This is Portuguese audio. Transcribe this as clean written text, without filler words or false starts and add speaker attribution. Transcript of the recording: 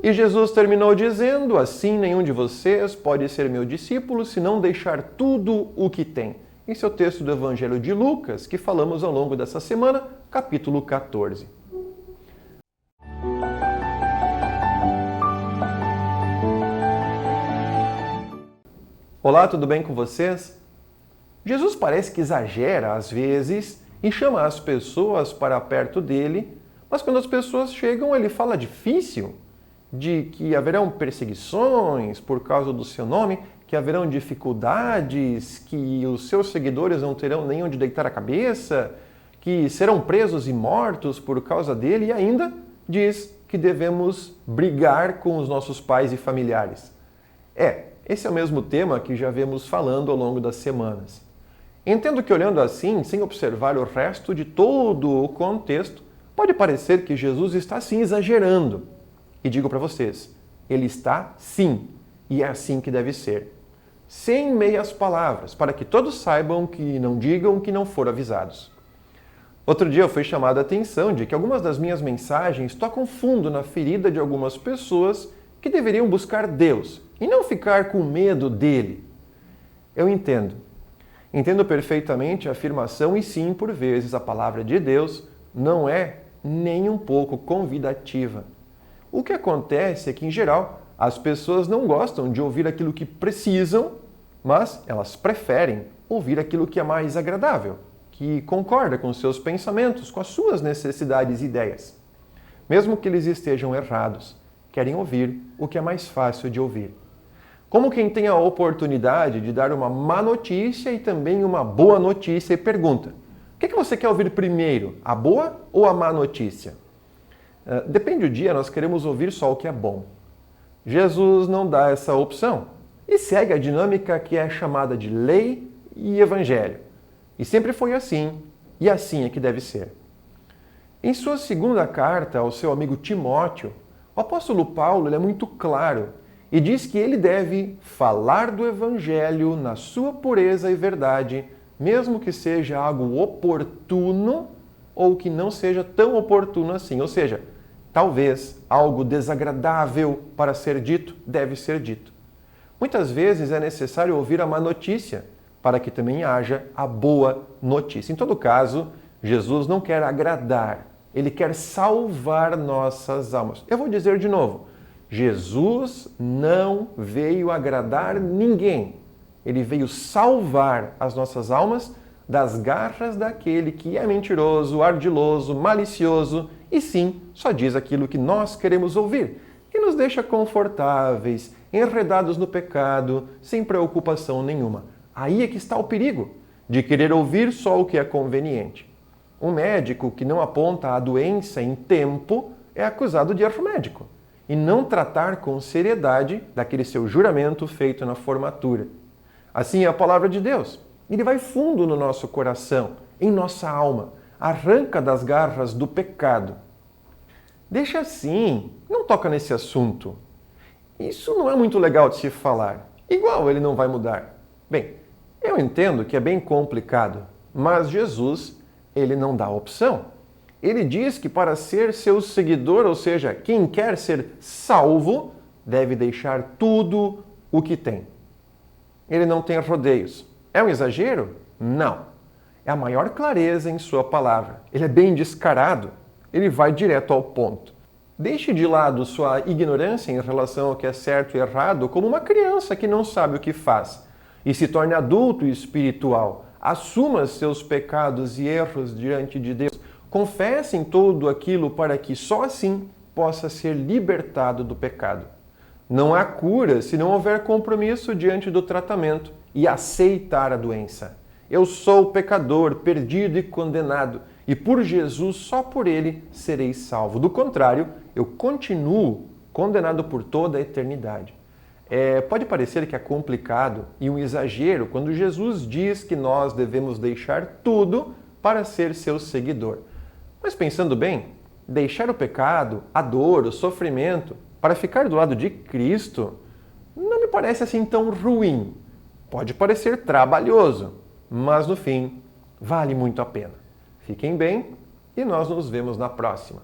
Speaker 1: E Jesus terminou dizendo: assim nenhum de vocês pode ser meu discípulo se não deixar tudo o que tem. Esse é o texto do Evangelho de Lucas, que falamos ao longo dessa semana, capítulo 14. Olá, tudo bem com vocês? Jesus parece que exagera às vezes e chama as pessoas para perto dele, mas quando as pessoas chegam, ele fala difícil, de que haverão perseguições por causa do seu nome, que haverão dificuldades, que os seus seguidores não terão nem onde deitar a cabeça, que serão presos e mortos por causa dele, e ainda diz que devemos brigar com os nossos pais e familiares. Esse é o mesmo tema que já vemos falando ao longo das semanas. Entendo que olhando assim, sem observar o resto de todo o contexto, pode parecer que Jesus está sim exagerando. E digo para vocês, ele está sim, e é assim que deve ser. Sem meias palavras, para que todos saibam que não digam que não foram avisados. Outro dia eu fui chamado a atenção de que algumas das minhas mensagens tocam fundo na ferida de algumas pessoas que deveriam buscar Deus e não ficar com medo dele. Eu entendo. Entendo perfeitamente a afirmação e sim, por vezes, a palavra de Deus não é nem um pouco convidativa. O que acontece é que, em geral, as pessoas não gostam de ouvir aquilo que precisam, mas elas preferem ouvir aquilo que é mais agradável, que concorda com seus pensamentos, com as suas necessidades e ideias. Mesmo que eles estejam errados, querem ouvir o que é mais fácil de ouvir. Como quem tem a oportunidade de dar uma má notícia e também uma boa notícia e pergunta: o que você quer ouvir primeiro, a boa ou a má notícia? Depende do dia, nós queremos ouvir só o que é bom. Jesus não dá essa opção e segue a dinâmica que é chamada de lei e evangelho. E sempre foi assim, e assim é que deve ser. Em sua segunda carta ao seu amigo Timóteo, o apóstolo Paulo é muito claro e diz que ele deve falar do evangelho na sua pureza e verdade, mesmo que seja algo oportuno ou que não seja tão oportuno assim. Ou seja, talvez algo desagradável para ser dito deve ser dito. Muitas vezes é necessário ouvir a má notícia para que também haja a boa notícia. Em todo caso, Jesus não quer agradar, ele quer salvar nossas almas. Eu vou dizer de novo, Jesus não veio agradar ninguém. Ele veio salvar as nossas almas das garras daquele que é mentiroso, ardiloso, malicioso e sim, só diz aquilo que nós queremos ouvir, que nos deixa confortáveis, enredados no pecado, sem preocupação nenhuma. Aí é que está o perigo de querer ouvir só o que é conveniente. Um médico que não aponta a doença em tempo é acusado de erro médico e não tratar com seriedade daquele seu juramento feito na formatura. Assim é a palavra de Deus. Ele vai fundo no nosso coração, em nossa alma, arranca das garras do pecado. Deixa assim, não toca nesse assunto. Isso não é muito legal de se falar. Igual ele não vai mudar. Bem, eu entendo que é bem complicado, mas Jesus, ele não dá opção. Ele diz que para ser seu seguidor, ou seja, quem quer ser salvo, deve deixar tudo o que tem. Ele não tem rodeios. É um exagero? Não. É a maior clareza em sua palavra. Ele é bem descarado. Ele vai direto ao ponto. Deixe de lado sua ignorância em relação ao que é certo e errado, como uma criança que não sabe o que faz, e se torne adulto e espiritual. Assuma seus pecados e erros diante de Deus. Confesse em tudo aquilo para que só assim possa ser libertado do pecado. Não há cura se não houver compromisso diante do tratamento e aceitar a doença. Eu sou pecador, perdido e condenado, e por Jesus, só por ele, serei salvo. Do contrário, eu continuo condenado por toda a eternidade. Pode parecer que é complicado e um exagero quando Jesus diz que nós devemos deixar tudo para ser seu seguidor. Mas pensando bem, deixar o pecado, a dor, o sofrimento, para ficar do lado de Cristo, não me parece assim tão ruim. Pode parecer trabalhoso, mas no fim, vale muito a pena. Fiquem bem e nós nos vemos na próxima.